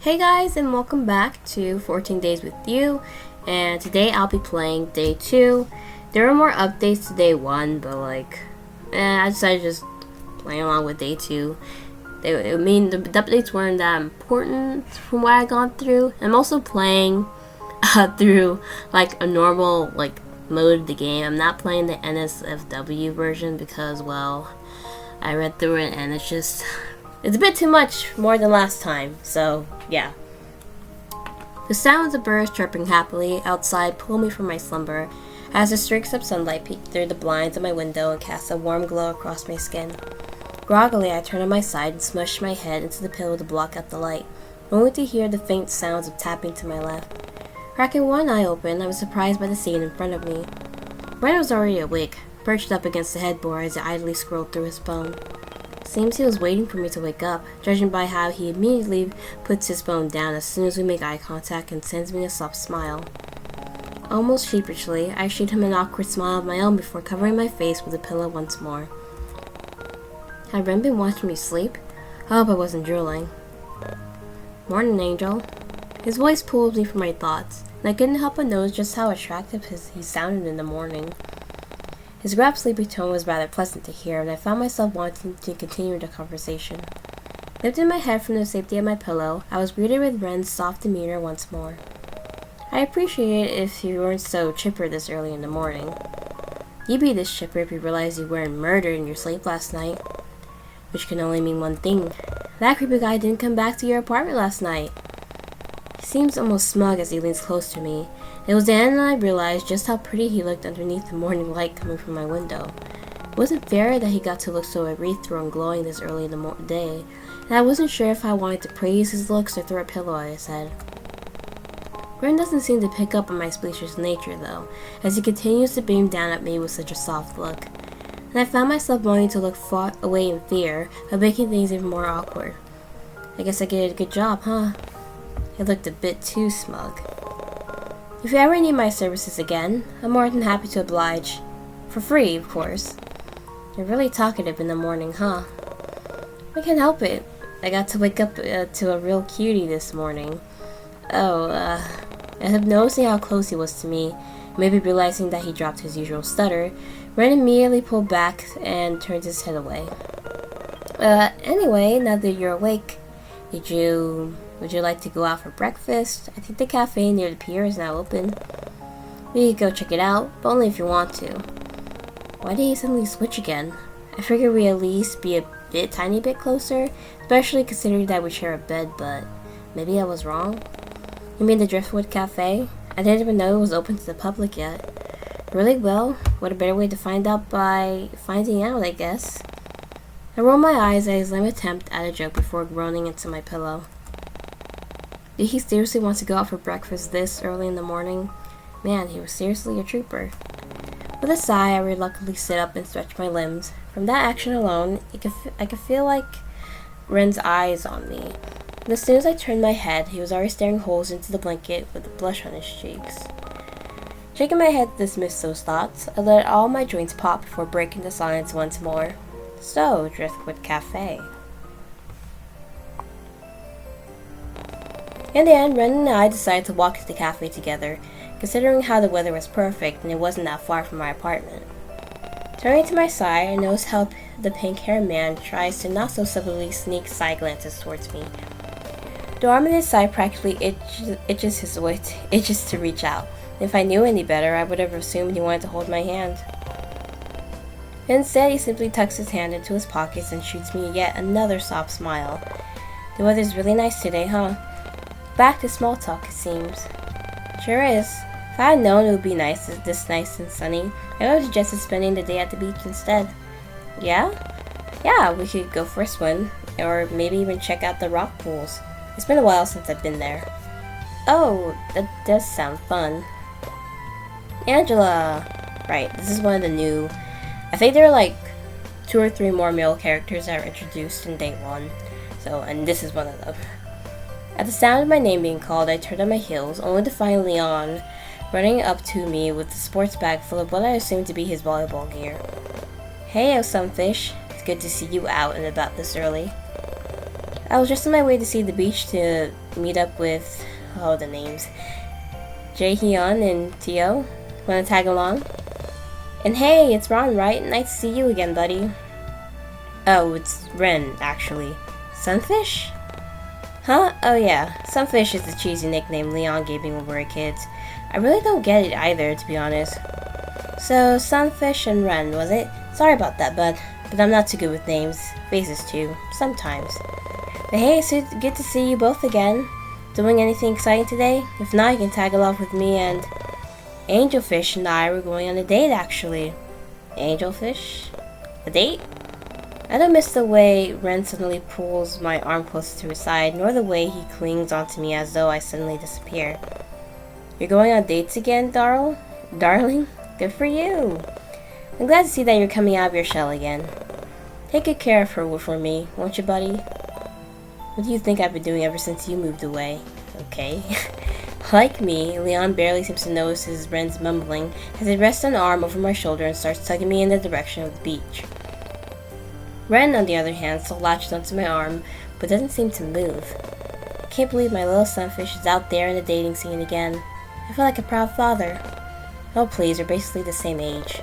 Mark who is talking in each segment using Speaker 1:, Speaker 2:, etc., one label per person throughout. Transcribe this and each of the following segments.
Speaker 1: Hey guys, and welcome back to 14 Days with You, and today I'll be playing Day 2. There are more updates to Day 1, but I decided to just play along with Day 2. The updates weren't that important from what I've gone through. I'm also playing through a normal mode of the game. I'm not playing the NSFW version because, well, I read through it and it's a bit too much more than last time, so yeah. The sounds of birds chirping happily outside pull me from my slumber as the streaks of sunlight peek through the blinds of my window and cast a warm glow across my skin. Groggily, I turn on my side and smush my head into the pillow to block out the light, only to hear the faint sounds of tapping to my left. Cracking one eye open, I was surprised by the scene in front of me. Ren was already awake, perched up against the headboard as he idly scrolled through his phone. Seems he was waiting for me to wake up, judging by how he immediately puts his phone down as soon as we make eye contact and sends me a soft smile. Almost sheepishly, I shoot him an awkward smile of my own before covering my face with a pillow once more. Had Ren been watching me sleep? I hope I wasn't drooling. Morning, Angel. His voice pulled me from my thoughts, and I couldn't help but notice just how attractive he sounded in the morning. His gruff, sleepy tone was rather pleasant to hear, and I found myself wanting to continue the conversation. Lifting my head from the safety of my pillow, I was greeted with Ren's soft demeanor once more. I appreciate it if you weren't so chipper this early in the morning. You'd be this chipper if you realized you weren't murdered in your sleep last night. Which can only mean one thing. That creepy guy didn't come back to your apartment last night. He seems almost smug as he leans close to me. It was then I realized just how pretty he looked underneath the morning light coming from my window. It wasn't fair that he got to look so ethereal and glowing this early in the day, and I wasn't sure if I wanted to praise his looks or throw a pillow at his head. Ren doesn't seem to pick up on my specious nature, though, as he continues to beam down at me with such a soft look, and I found myself wanting to look far away in fear of making things even more awkward. I guess I did a good job, huh? He looked a bit too smug. If you ever need my services again, I'm more than happy to oblige. For free, of course. You're really talkative in the morning, huh? I can't help it. I got to wake up to a real cutie this morning. I have noticing how close he was to me, maybe realizing that he dropped his usual stutter. Ren immediately pulled back and turned his head away. Anyway, now that you're awake, would you like to go out for breakfast? I think the cafe near the pier is now open. We could go check it out, but only if you want to. Why did he suddenly switch again? I figured we'd at least be a tiny bit closer, especially considering that we share a bed, but maybe I was wrong. You mean the Driftwood Cafe? I didn't even know it was open to the public yet. Really? Well, what a better way to find out by finding out, I guess. I rolled my eyes at his lame attempt at a joke before groaning into my pillow. Did he seriously want to go out for breakfast this early in the morning? Man, he was seriously a trooper. With a sigh, I reluctantly sit up and stretch my limbs. From that action alone, I could feel Ren's eyes on me. And as soon as I turned my head, he was already staring holes into the blanket with a blush on his cheeks. Shaking my head to dismiss those thoughts, I let all my joints pop before breaking the silence once more. So, Driftwood Cafe. In the end, Ren and I decided to walk to the cafe together, considering how the weather was perfect and it wasn't that far from my apartment. Turning to my side, I noticed how the pink-haired man tries to not so subtly sneak side glances towards me. The arm in his side practically itches to reach out. If I knew any better, I would have assumed he wanted to hold my hand. Instead, he simply tucks his hand into his pockets and shoots me yet another soft smile. The weather's really nice today, huh? Back to small talk, it seems. Sure is. If I had known it would be nice and sunny, I would have suggested spending the day at the beach instead. Yeah? Yeah, we could go for a swim, or maybe even check out the rock pools. It's been a while since I've been there. Oh, that does sound fun. Angela! Right, this is one of the new... I think there are 2 or 3 more male characters that are introduced in Day 1. And this is one of them. At the sound of my name being called, I turned on my heels, only to find Leon running up to me with a sports bag full of what I assumed to be his volleyball gear. Hey, Sunfish. It's good to see you out and about this early. I was just on my way to see the beach to meet up with, the names, Jaehyun and Teo. Wanna tag along? And hey, it's Ron, right? Nice to see you again, buddy. Oh, it's Ren, actually. Sunfish? Huh? Oh yeah, Sunfish is the cheesy nickname Leon gave me when we were kids. I really don't get it either, to be honest. So, Sunfish and Ren, was it? Sorry about that, bud. But I'm not too good with names. Faces too. Sometimes. But hey, it's good to see you both again. Doing anything exciting today? If not, you can tag along with me and... Angelfish and I were going on a date, actually. Angelfish? A date? I don't miss the way Ren suddenly pulls my arm closer to his side, nor the way he clings onto me as though I suddenly disappear. You're going on dates again, Darling? Good for you. I'm glad to see that you're coming out of your shell again. Take good care of her for me, won't you, buddy? What do you think I've been doing ever since you moved away? Okay. Like me, Leon barely seems to notice his Ren's mumbling as he rests an arm over my shoulder and starts tugging me in the direction of the beach. Ren, on the other hand, still latched onto my arm, but doesn't seem to move. I can't believe my little sunfish is out there in the dating scene again. I feel like a proud father. Oh please, we're basically the same age.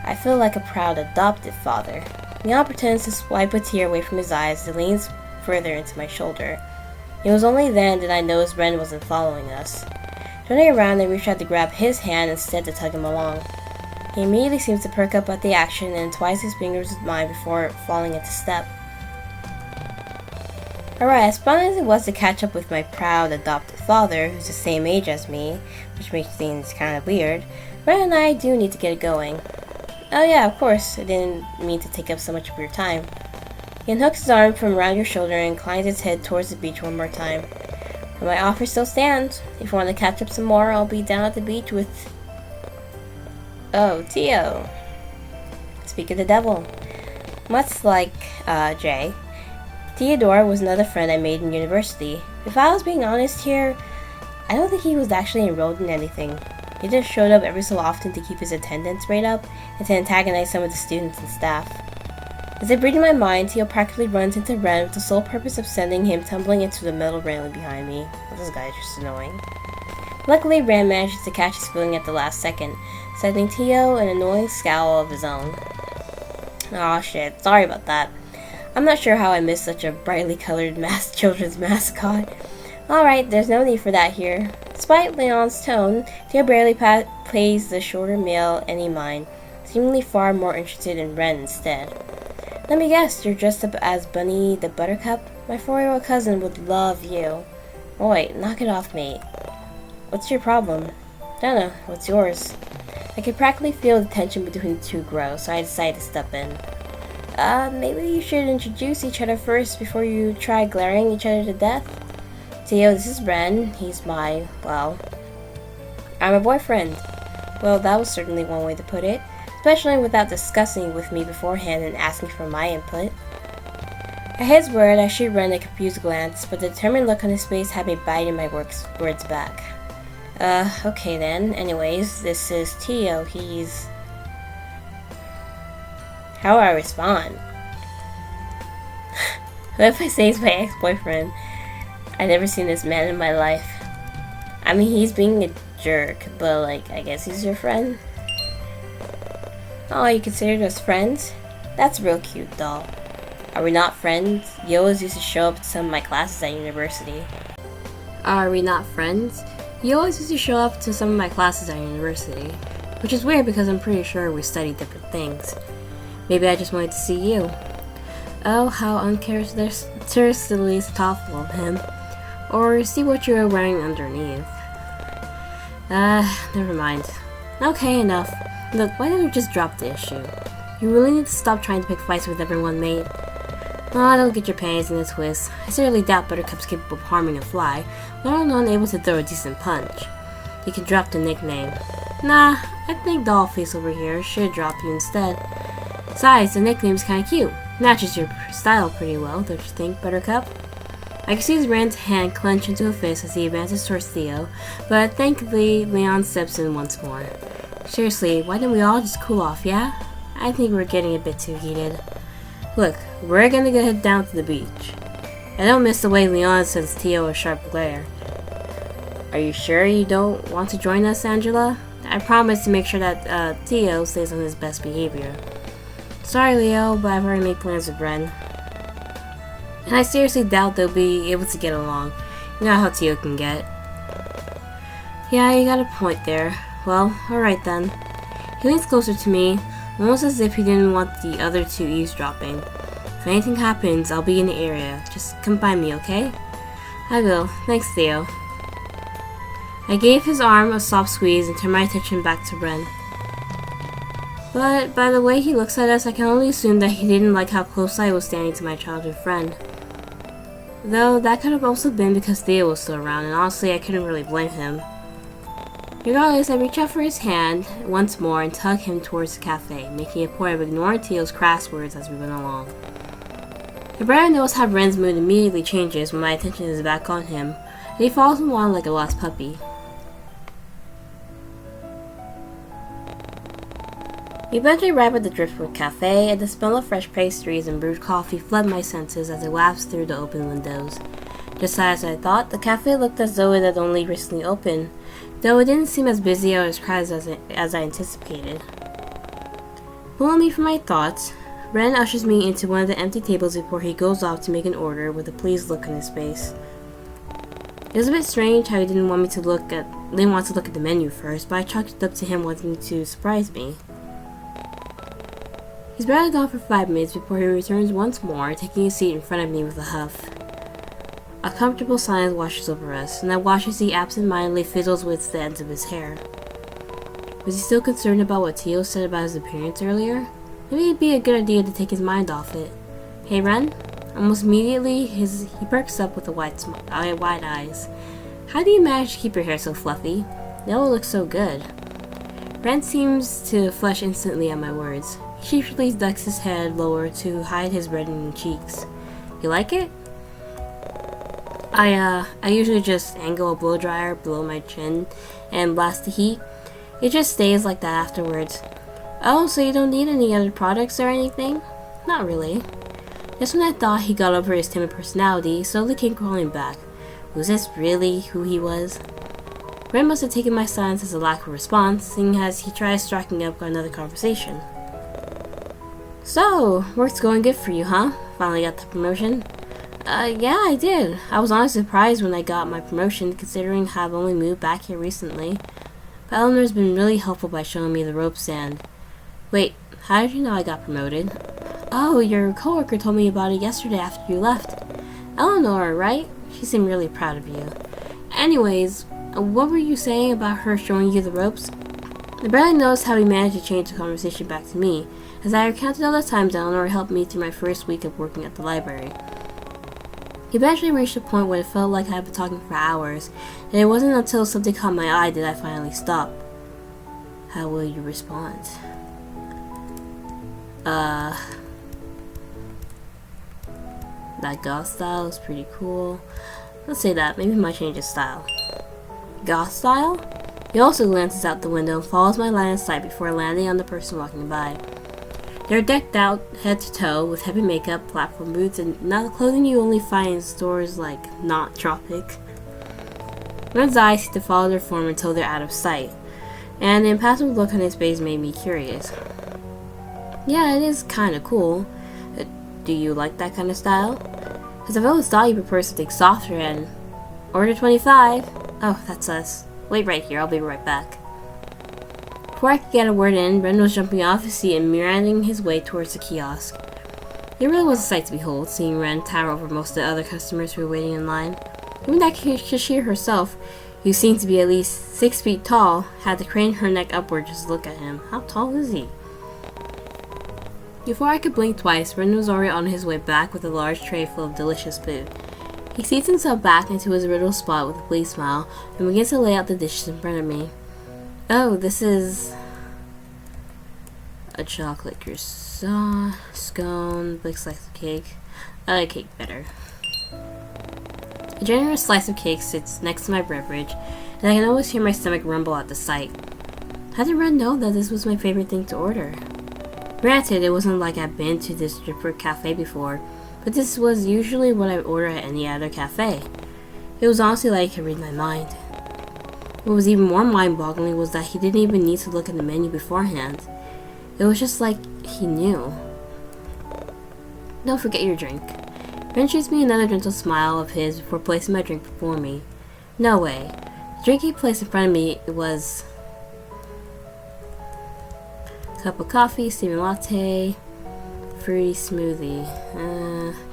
Speaker 1: I feel like a proud adopted father. Leon pretends to swipe a tear away from his eyes as he leans further into my shoulder. It was only then that I noticed Ren wasn't following us. Turning around, I reached out to grab his hand instead to tug him along. He immediately seems to perk up at the action and entwines his fingers with mine before falling into step. Alright, as fun as it was to catch up with my proud adopted father, who's the same age as me, which makes things kind of weird, Ren and I do need to get it going. Oh yeah, of course, I didn't mean to take up so much of your time. He unhooks his arm from around your shoulder and inclines his head towards the beach one more time. But my offer still stands. If you want to catch up some more, I'll be down at the beach with... Oh, Teo. Speak of the devil. Much like, Jay, Theodore was another friend I made in university. If I was being honest here, I don't think he was actually enrolled in anything. He just showed up every so often to keep his attendance rate up and to antagonize some of the students and staff. As I breathe in my mind, Teo practically runs into Ren with the sole purpose of sending him tumbling into the metal railing behind me. Well, this guy is just annoying. Luckily, Ren manages to catch his feeling at the last second, sending Teo an annoying scowl of his own. Aw shit, sorry about that. I'm not sure how I missed such a brightly colored children's mascot. Alright, there's no need for that here. Despite Leon's tone, Teo barely pays the shorter male any mind, seemingly far more interested in Ren instead. Let me guess, you're dressed up as Bunny the Buttercup? My 4-year-old cousin would love you. Oh wait, knock it off, mate. What's your problem? Don't know, what's yours? I could practically feel the tension between the two grow, so I decided to step in. Maybe you should introduce each other first before you try glaring each other to death? Teo, this is Ren. He's my, well, I'm a boyfriend. Well, that was certainly one way to put it, especially without discussing with me beforehand and asking for my input. At his word, I shoot Ren a confused glance, but the determined look on his face had me biting my words back. Okay then. Anyways, this is Teo. He's... How do I respond? What if I say he's my ex-boyfriend? I've never seen this man in my life. I mean, he's being a jerk, but like, I guess he's your friend? Oh, you considered us friends? That's real cute, doll. Are we not friends? You always used to show up to some of my classes at university. Are we not friends? You always used to show up to some of my classes at university. Which is weird because I'm pretty sure we study different things. Maybe I just wanted to see you. Oh, how uncharacteristically thoughtful of him. Or see what you're wearing underneath. Never mind. Okay, enough. Look, why don't you just drop the issue? You really need to stop trying to pick fights with everyone, mate. Oh, don't get your panties in a twist. I certainly doubt Buttercup's capable of harming a fly, let alone able to throw a decent punch. You can drop the nickname. Nah, I think Dollface over here should drop you instead. Besides, the nickname's kinda cute. Matches your style pretty well, don't you think, Buttercup? I can see Ren's hand clench into a fist as he advances towards Theo, but thankfully, Leon steps in once more. Seriously, why don't we all just cool off, yeah? I think we're getting a bit too heated. Look, we're gonna go head down to the beach. I don't miss the way Leon sends Tio a sharp glare. Are you sure you don't want to join us, Angela? I promise to make sure that Tio stays on his best behavior. Sorry, Leo, but I've already made plans with Ren. And I seriously doubt they'll be able to get along. You know how Tio can get. Yeah, you got a point there. Well, alright then. He leans closer to me, almost as if he didn't want the other two eavesdropping. If anything happens, I'll be in the area. Just come find me, okay? I will. Thanks, Theo. I gave his arm a soft squeeze and turned my attention back to Ren. But by the way he looks at us, I can only assume that he didn't like how close I was standing to my childhood friend. Though that could have also been because Theo was still around, and honestly I couldn't really blame him. Regardless, I reach out for his hand once more and tug him towards the cafe, making a point of ignoring Theo's crass words as we went along. I barely notice how Ren's mood immediately changes when my attention is back on him, and he falls in line like a lost puppy. We eventually arrived at the Driftwood Cafe, and the smell of fresh pastries and brewed coffee flooded my senses as I wafted through the open windows. Just as I thought, the cafe looked as though it had only recently opened, though it didn't seem as busy or as crowded as I anticipated. Pulling me from my thoughts, Ren ushers me into one of the empty tables before he goes off to make an order with a pleased look on his face. It was a bit strange how he didn't want to look at the menu first, but I chalked it up to him wanting to surprise me. He's barely gone for 5 minutes before he returns once more, taking a seat in front of me with a huff. A comfortable silence washes over us, and I watch as he absent-mindedly fiddles with the ends of his hair. Was he still concerned about what Tio said about his appearance earlier? Maybe it'd be a good idea to take his mind off it. Hey, Ren? Almost immediately, he perks up with wide eyes. How do you manage to keep your hair so fluffy? It all looks so good. Ren seems to flush instantly at my words. He sheepishly ducks his head lower to hide his reddening cheeks. You like it? I usually just angle a blow dryer below my chin and blast the heat. It just stays like that afterwards. Oh, so you don't need any other products or anything? Not really. Just when I thought he got over his timid personality, slowly came crawling back. Was this really who he was? Ren must have taken my silence as a lack of response, seeing as he tries striking up another conversation. So, work's going good for you, huh? Finally got the promotion? Yeah, I did. I was honestly surprised when I got my promotion, considering how I've only moved back here recently. But Eleanor's been really helpful by showing me the ropes and... Wait, how did you know I got promoted? Oh, your coworker told me about it yesterday after you left. Eleanor, right? She seemed really proud of you. Anyways, what were you saying about her showing you the ropes? I barely noticed how he managed to change the conversation back to me, as I recounted all the times Eleanor helped me through my first week of working at the library. He eventually reached a point where it felt like I had been talking for hours, and it wasn't until something caught my eye that I finally stopped. How will you respond? That goth style is pretty cool. Let's say that, maybe my change of style. Goth style? He also glances out the window and follows my line of sight before landing on the person walking by. They're decked out head to toe with heavy makeup, platform boots, and not the clothing you only find in stores like Not Tropic. One's eyes seem to follow their form until they're out of sight, and the impassive look on his face made me curious. Yeah, it is kinda cool. Do you like that kind of style? Because I've always thought you prefer something softer and... Order 25! Oh, that's us. Wait right here, I'll be right back. Before I could get a word in, Ren was jumping off his seat and meandering his way towards the kiosk. It really was a sight to behold, seeing Ren tower over most of the other customers who were waiting in line. Even that cashier herself, who seemed to be at least 6 feet tall, had to crane her neck upward just to look at him. How tall is he? Before I could blink twice, Ren was already on his way back with a large tray full of delicious food. He seats himself back into his riddle spot with a pleased smile and begins to lay out the dishes in front of me. Oh, this is a chocolate croissant, scone, big slice of cake. I like cake better. A generous slice of cake sits next to my beverage, and I can always hear my stomach rumble at the sight. How did Ren know that this was my favorite thing to order? Granted, it wasn't like I'd been to this Driftwood Cafe before, but this was usually what I would order at any other cafe. It was honestly like he could read my mind. What was even more mind-boggling was that he didn't even need to look at the menu beforehand. It was just like he knew. Don't forget your drink. Ren shoots me another gentle smile of his before placing my drink before me. No way. The drink he placed in front of me was a cup of coffee, steaming latte, fruity smoothie,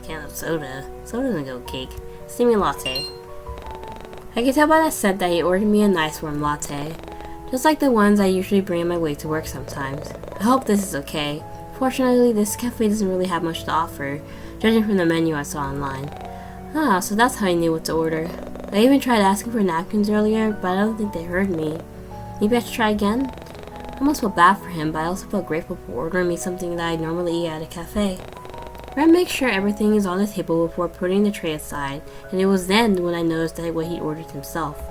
Speaker 1: can of soda. Soda doesn't go with cake. Steaming latte. I could tell by that scent that he ordered me a nice warm latte, just like the ones I usually bring on my way to work sometimes. I hope this is okay. Fortunately, this cafe doesn't really have much to offer, judging from the menu I saw online. Ah, so that's how I knew what to order. I even tried asking for napkins earlier, but I don't think they heard me. Maybe I should try again? I almost felt bad for him, but I also felt grateful for ordering me something that I normally eat at a cafe. Ren makes sure everything is on the table before putting the tray aside, and it was then when I noticed that what he ordered himself.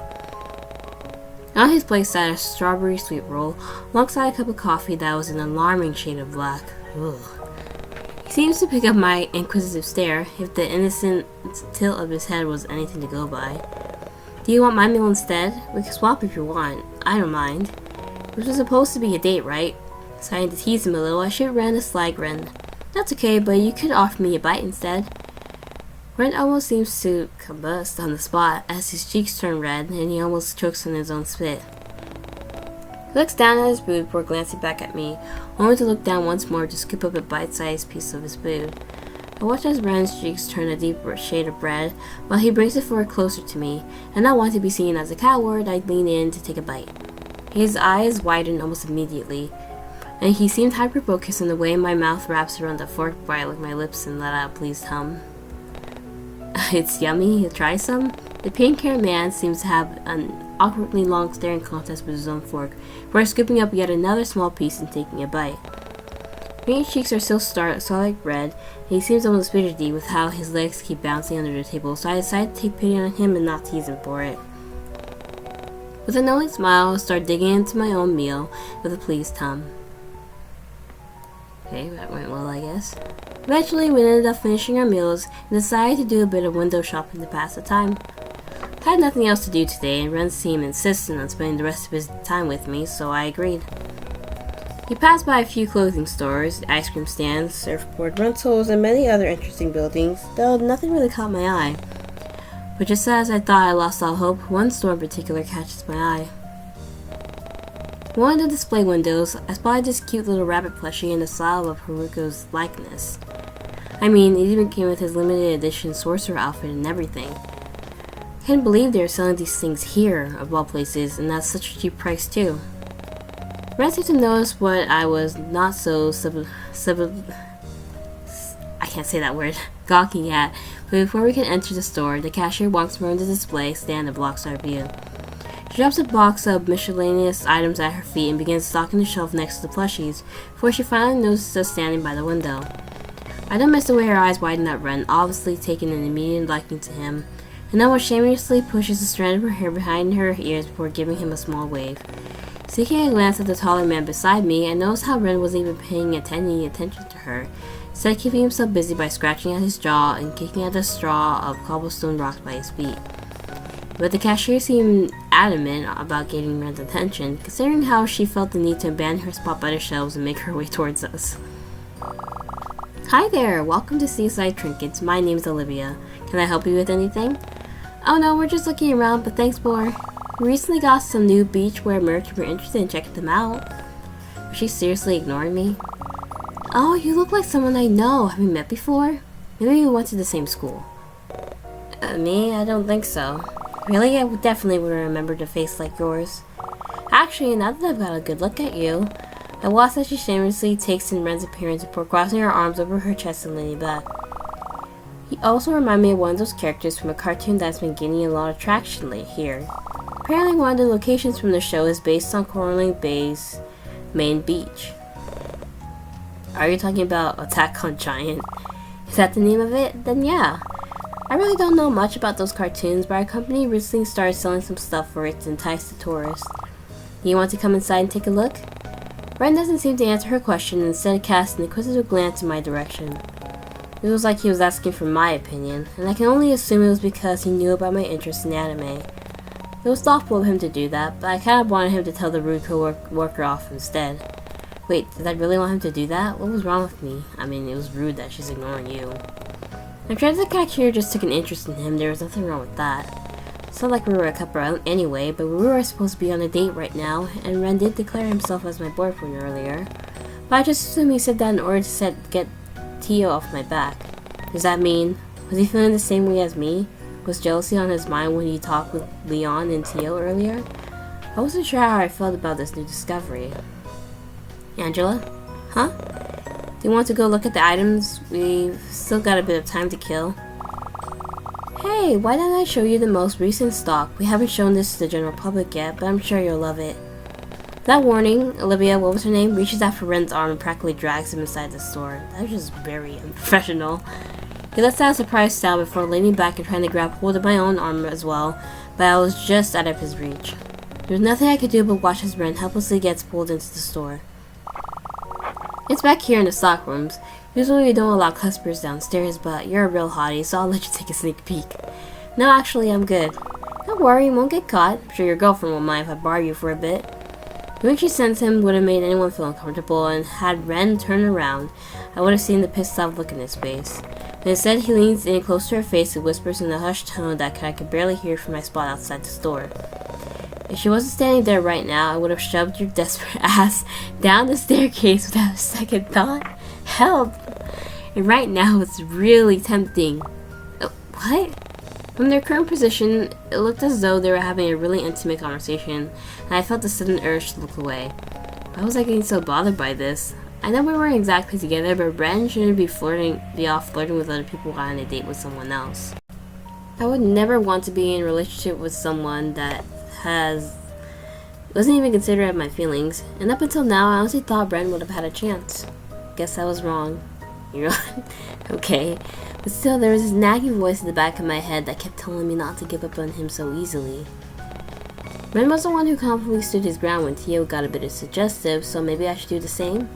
Speaker 1: On his plate sat a strawberry sweet roll, alongside a cup of coffee that was an alarming shade of black. Ugh. He seems to pick up my inquisitive stare, if the innocent tilt of his head was anything to go by. Do you want my meal instead? We can swap if you want. I don't mind. This was supposed to be a date, right? Starting to tease him a little, I shoot Ren a sly grin. That's okay, but you could offer me a bite instead. Ren almost seems to combust on the spot as his cheeks turn red and he almost chokes on his own spit. He looks down at his food before glancing back at me, only to look down once more to scoop up a bite-sized piece of his food. I watch as Ren's cheeks turn a deeper shade of red while he brings the fork closer to me, and not wanting to be seen as a coward, I lean in to take a bite. His eyes widen almost immediately, and he seemed hyper-focused on the way my mouth wraps around the fork before I lick my lips and let out a pleased hum. It's yummy, you'll try some? The pink-haired man seems to have an awkwardly long staring contest with his own fork, before scooping up yet another small piece and taking a bite. Ren's cheeks are still solid red, and he seems almost fidgety with how his legs keep bouncing under the table, so I decide to take pity on him and not tease him for it. With a knowing smile, I start digging into my own meal with a pleased hum. Okay, that went well, I guess. Eventually, we ended up finishing our meals and decided to do a bit of window shopping to pass the time. I had nothing else to do today, and Ren seemed insistent on spending the rest of his time with me, so I agreed. He passed by a few clothing stores, ice cream stands, surfboard rentals, and many other interesting buildings, though nothing really caught my eye. But just as I thought I lost all hope, one store in particular catches my eye. In one of the display windows, I spotted this cute little rabbit plushie in the style of Haruko's likeness. I mean, it even came with his limited edition sorcerer outfit and everything. I couldn't believe they were selling these things here, of all places, and at such a cheap price too. Ren seemed to notice what I was not so I can't say that word, gawking at, but before we can enter the store, the cashier walks around the display stand and blocks our view. She drops a box of miscellaneous items at her feet and begins stocking the shelf next to the plushies, before she finally notices us standing by the window. I don't miss the way her eyes widen at Ren, obviously taking an immediate liking to him, and almost shamelessly pushes a strand of her hair behind her ears before giving him a small wave. Seeking a glance at the taller man beside me, I noticed how Ren wasn't even paying any attention to her, instead keeping himself busy by scratching at his jaw and kicking at the straw of cobblestone rocks by his feet. But the cashier seemed adamant about getting Ren's attention, considering how she felt the need to abandon her spot by the shelves and make her way towards us. Hi there, welcome to Seaside Trinkets. My name is Olivia. Can I help you with anything? Oh no, we're just looking around, but thanks more. We recently got some new beachwear merch and we're interested in checking them out. Was she seriously ignoring me? Oh, you look like someone I know. Have we met before? Maybe we went to the same school. Me? I don't think so. Really? I definitely would remember a face like yours. Actually, now that I've got a good look at you, I watch as she shamelessly takes in Ren's appearance before crossing her arms over her chest and leaning back. He also reminded me of one of those characters from a cartoon that's been gaining a lot of traction here. Apparently one of the locations from the show is based on Coraling Bay's main beach. Are you talking about Attack on Giant? Is that the name of it? Then yeah. I really don't know much about those cartoons, but our company recently started selling some stuff for it to entice the tourists. Do you want to come inside and take a look? Ren doesn't seem to answer her question and instead casts an inquisitive glance in my direction. It was like he was asking for my opinion, and I can only assume it was because he knew about my interest in anime. It was thoughtful of him to do that, but I kind of wanted him to tell the rude co-worker off instead. Wait, did I really want him to do that? What was wrong with me? I mean, it was rude that she's ignoring you. I'm sure the cashier just took an interest in him. There was nothing wrong with that. It's not like we were a couple anyway, but we were supposed to be on a date right now, and Ren did declare himself as my boyfriend earlier. But I just assumed he said that in order to get Tio off my back. Does that mean, was he feeling the same way as me? Was jealousy on his mind when he talked with Leon and Tio earlier? I wasn't sure how I felt about this new discovery. Angela? Huh? Do you want to go look at the items? We've still got a bit of time to kill. Hey, why don't I show you the most recent stock? We haven't shown this to the general public yet, but I'm sure you'll love it. That warning, Olivia, what was her name, reaches out for Ren's arm and practically drags him inside the store. That was just very unprofessional. He lets out a surprised sound before leaning back and trying to grab hold of my own arm as well, but I was just out of his reach. There was nothing I could do but watch as Ren helplessly gets pulled into the store. It's back here in the stock rooms. Usually we don't allow customers downstairs, but you're a real hottie, so I'll let you take a sneak peek. No, actually, I'm good. Don't worry, you won't get caught. I'm sure your girlfriend won't mind if I borrow you for a bit. The way she sent him would have made anyone feel uncomfortable, and had Ren turned around, I would have seen the pissed off look in his face. But instead, he leans in close to her face and whispers in a hushed tone that I could barely hear from my spot outside the store. If she wasn't standing there right now, I would have shoved your desperate ass down the staircase without a second thought. Help! And right now, it's really tempting. What? From their current position, it looked as though they were having a really intimate conversation, and I felt a sudden urge to look away. Why was I getting so bothered by this? I know we weren't exactly together, but Ren shouldn't be off flirting with other people while on a date with someone else. I would never want to be in a relationship with someone that wasn't even considerate of my feelings, and up until now, I honestly thought Ren would have had a chance. Guess I was wrong. You're okay. But still, there was this nagging voice in the back of my head that kept telling me not to give up on him so easily. Ren was the one who confidently stood his ground when Tio got a bit suggestive, so maybe I should do the same?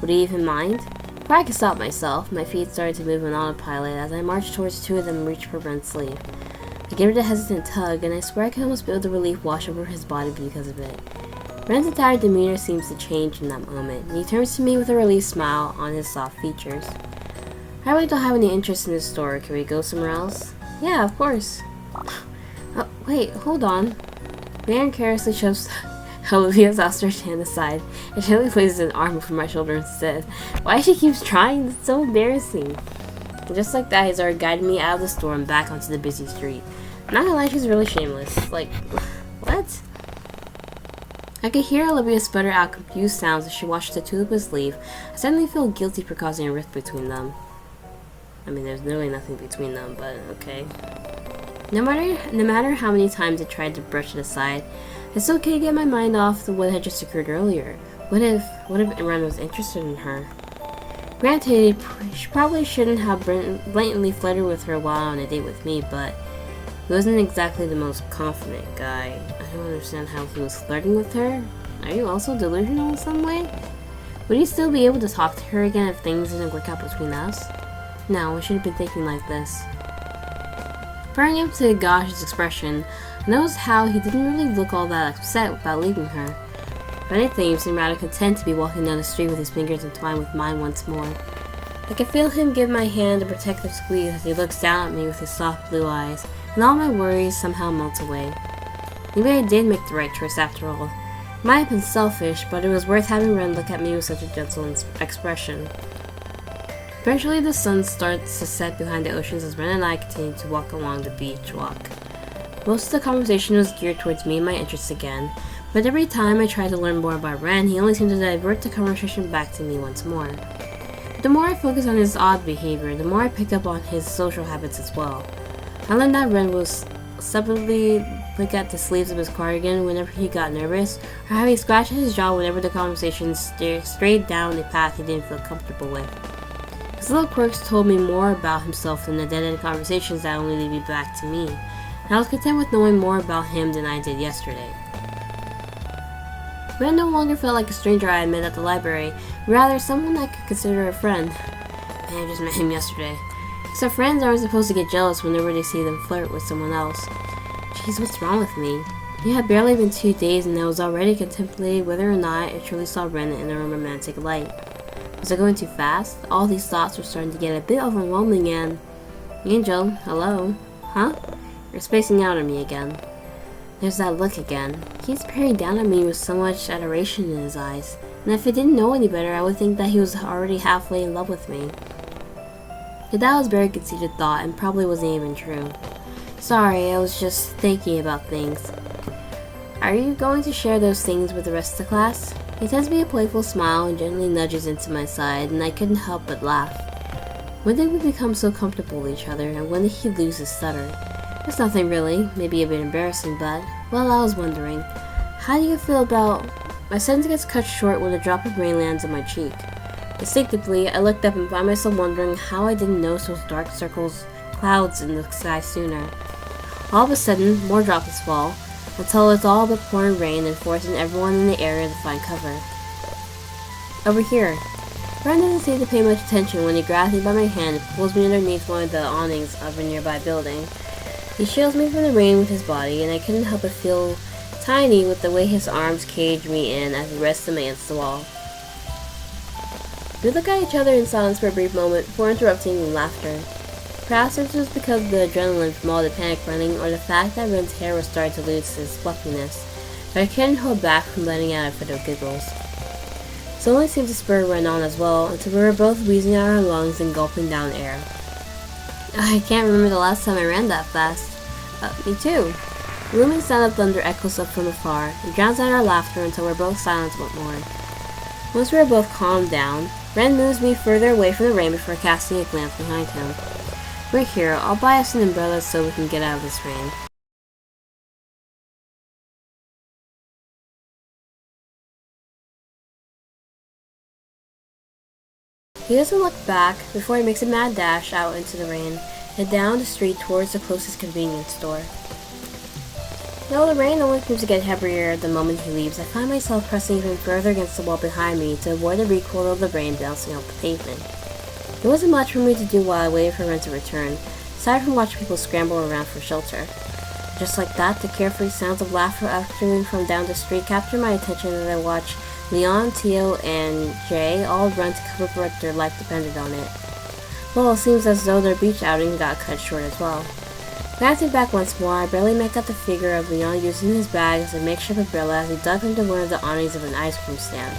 Speaker 1: Would he even mind? Before I could stop myself, my feet started to move on autopilot as I marched towards two of them and reached for Ren's sleeve. I gave it a hesitant tug, and I swear I could almost feel the relief wash over his body because of it. Ren's entire demeanor seems to change in that moment, and he turns to me with a relieved smile on his soft features. I really don't have any interest in this store. Can we go somewhere else? Yeah, of course. Oh, wait, hold on. Ren carelessly shoves Olivia's outstretched hand aside and gently places an arm over my shoulder instead. Why she keeps trying? It's so embarrassing. And just like that, he's already guided me out of the store and back onto the busy street. I'm not gonna lie, she's really shameless. Like, what? I could hear Olivia sputter out confused sounds as she watched the two of us leave. I suddenly feel guilty for causing a rift between them. I mean, there's really nothing between them, but okay. No matter how many times I tried to brush it aside, it's okay to get my mind off what had just occurred earlier. What if Ren was interested in her? Granted, she probably shouldn't have blatantly flirted with her while on a date with me, but he wasn't exactly the most confident guy. I don't understand how he was flirting with her. Are you also delusional in some way? Would he still be able to talk to her again if things didn't work out between us? No, I shouldn't have been thinking like this. Referring up to Gosh's expression, I noticed how he didn't really look all that upset about leaving her. If anything, he seemed rather content to be walking down the street with his fingers entwined with mine once more. I could feel him give my hand a protective squeeze as he looks down at me with his soft blue eyes, and all my worries somehow melt away. Maybe I did make the right choice after all. It might have been selfish, but it was worth having Ren look at me with such a gentle expression. Eventually the sun starts to set behind the oceans as Ren and I continue to walk along the beach walk. Most of the conversation was geared towards me and my interests again, but every time I tried to learn more about Ren, he only seemed to divert the conversation back to me once more. But the more I focused on his odd behavior, the more I picked up on his social habits as well. I learned that Ren was stubbornly flick at the sleeves of his cardigan whenever he got nervous, or how he scratched at his jaw whenever the conversation strayed down a path he didn't feel comfortable with. His little quirks told me more about himself than the dead-end conversations that only lead me back to me, and I was content with knowing more about him than I did yesterday. Ren no longer felt like a stranger I had met at the library, rather someone I could consider a friend. Man, I just met him yesterday. Except friends aren't supposed to get jealous whenever they see them flirt with someone else. Jeez, what's wrong with me? It had barely been 2 days and I was already contemplating whether or not I truly saw Ren in a romantic light. Was I going too fast? All these thoughts were starting to get a bit overwhelming and... Angel, hello? Huh? You're spacing out on me again. There's that look again. He keeps peering down at me with so much adoration in his eyes. And if I didn't know any better, I would think that he was already halfway in love with me. But that was a very conceited thought and probably wasn't even true. Sorry, I was just thinking about things. Are you going to share those things with the rest of the class? He sends me a playful smile and gently nudges into my side, and I couldn't help but laugh. When did we become so comfortable with each other, and when did he lose his stutter? It's nothing really, maybe a bit embarrassing, but, well, I was wondering, how do you feel about... My sentence gets cut short when a drop of rain lands on my cheek. Instinctively, I looked up and found myself wondering how I didn't notice those dark clouds in the sky sooner. All of a sudden, more droplets fall, until it's all but pouring rain and forcing everyone in the area to find cover. Over here. Ren doesn't seem to pay much attention when he grabs me by my hand and pulls me underneath one of the awnings of a nearby building. He shields me from the rain with his body, and I couldn't help but feel tiny with the way his arms caged me in as he rested me against the wall. We look at each other in silence for a brief moment before interrupting in laughter. Perhaps it was because of the adrenaline from all the panic running or the fact that Ren's hair was starting to lose its fluffiness, but I couldn't hold back from letting out a fit of giggles. It only seemed to spur Ren on as well until we were both wheezing out our lungs and gulping down air. I can't remember the last time I ran that fast. Me too. The looming sound of thunder echoes up from afar and drowns out our laughter until we're both silent a bit more. Once we were both calmed down, Ren moves me further away from the rain before casting a glance behind him. We're here. I'll buy us an umbrella so we can get out of this rain. He doesn't look back before he makes a mad dash out into the rain and down the street towards the closest convenience store. Though the rain only seems to get heavier the moment he leaves, I find myself pressing even further against the wall behind me to avoid the recoil of the rain bouncing off the pavement. There wasn't much for me to do while I waited for Ren to return, aside from watching people scramble around for shelter. Just like that, the carefree sounds of laughter echoing from down the street captured my attention as I watched Leon, Tio, and Jay all run to cover for what their life depended on it. Well, it seems as though their beach outing got cut short as well. Glancing back once more, I barely make out the figure of Leon using his bag as a makeshift umbrella as he dug into one of the awnings of an ice cream stand.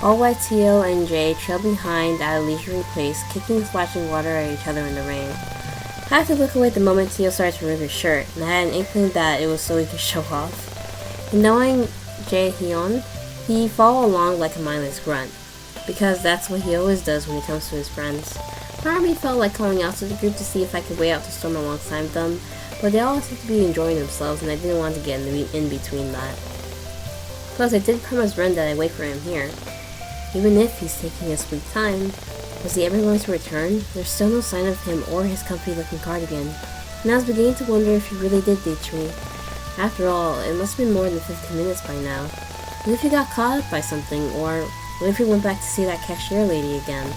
Speaker 1: All white Tio and Jay trailed behind at a leisurely pace, kicking and splashing water at each other in the rain. I had to look away the moment Tio started to remove his shirt, and I had an inkling that it was so he could show off. And knowing Jae-hyun, he followed along like a mindless grunt, because that's what he always does when he comes to his friends. Part of me felt like calling out to the group to see if I could wait out the storm alongside them, but they all seemed to be enjoying themselves and I didn't want to get in between that. Plus, I did promise Ren that I'd wait for him here. Even if he's taking his sweet time, was he ever going to return? There's still no sign of him or his comfy-looking cardigan, and I was beginning to wonder if he really did ditch me. After all, it must have been more than 15 minutes by now. What if he got caught up by something, or what if he went back to see that cashier lady again?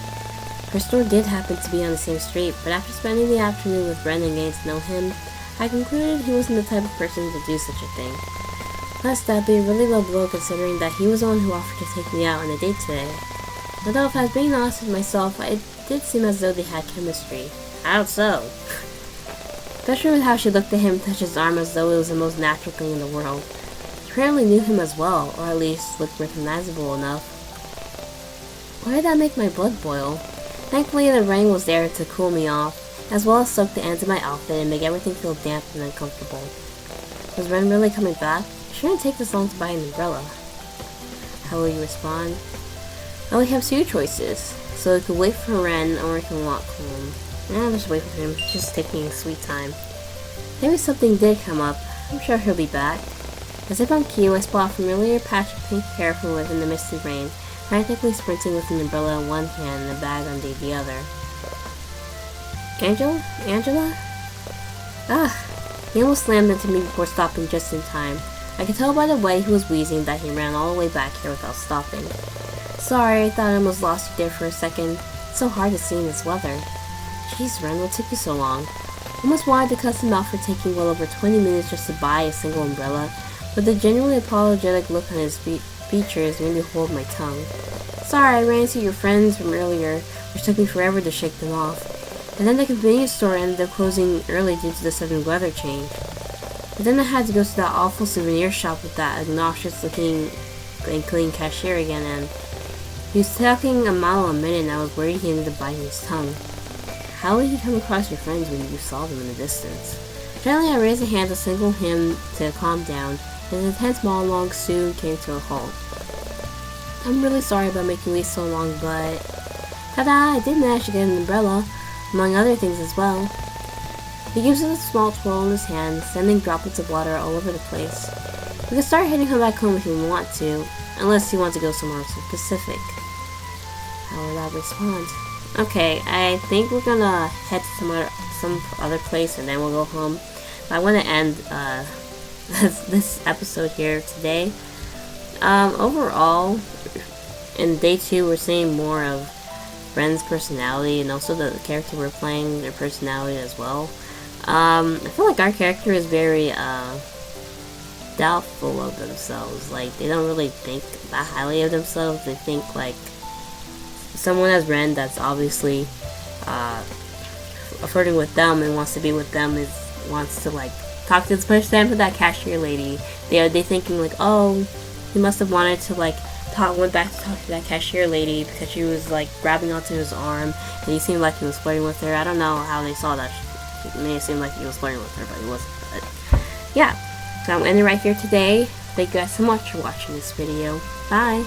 Speaker 1: Her store did happen to be on the same street, but after spending the afternoon with Ren and getting to know him, I concluded he wasn't the type of person to do such a thing. Plus, that'd be a really low blow considering that he was the one who offered to take me out on a date today. Although if I was being honest with myself, it did seem as though they had chemistry. How so? Especially with how she looked at him and touched his arm as though it was the most natural thing in the world. She apparently knew him as well, or at least looked recognizable enough. Why did that make my blood boil? Thankfully, the rain was there to cool me off, as well as soak the ends of my outfit and make everything feel damp and uncomfortable. Was Ren really coming back? It shouldn't take this long to buy an umbrella. How will you respond? I only have 2 choices, so we could wait for Ren or we can walk home. I'll just wait for him, just taking his sweet time. Maybe something did come up. I'm sure he'll be back. As I bump Kyo, I spot a familiar patch of pink hair from within the misty rain, frantically sprinting with an umbrella in one hand and a bag on the other. Angela? He almost slammed into me before stopping just in time. I could tell by the way he was wheezing that he ran all the way back here without stopping. Sorry, I thought I almost lost you there for a second. It's so hard to see in this weather. Jeez, Ren, what took you so long? I almost wanted to cuss him out for taking well over 20 minutes just to buy a single umbrella, but the genuinely apologetic look on his features made me hold my tongue. Sorry, I ran into your friends from earlier, which took me forever to shake them off. And then the convenience store ended up closing early due to the sudden weather change. But then I had to go to that awful souvenir shop with that obnoxious looking and clean cashier again, and he was talking a mile a minute and I was worried he ended up biting his tongue. How did he come across your friends when you saw them in the distance? Finally, I raised a hand to signal him to calm down, and the intense monologue soon came to a halt. I'm really sorry about making you wait so long, but ta-da! I did manage to get an umbrella, among other things as well. He gives us a small twirl in his hand, sending droplets of water all over the place. We can start heading him back home if we want to, unless you want to go somewhere specific. How will that respond? Okay, I think we're gonna head to some other place and then we'll go home. But I want to end this episode here today. Overall, in day 2, we're seeing more of Ren's personality and also the character we're playing, their personality as well. I feel like our character is very doubtful of themselves. Like, they don't really think that highly of themselves. They think like someone as Ren that's obviously flirting with them and wants to be with them wants to like talk to, for example, that cashier lady. They thinking like, oh, he must have wanted to like went back to talk to that cashier lady because she was like grabbing onto his arm and he seemed like he was flirting with her. I don't know how they saw that. It may have seemed like he was flirting with her, but he wasn't. But yeah, so I'm ending right here today. Thank you guys so much for watching this video. Bye!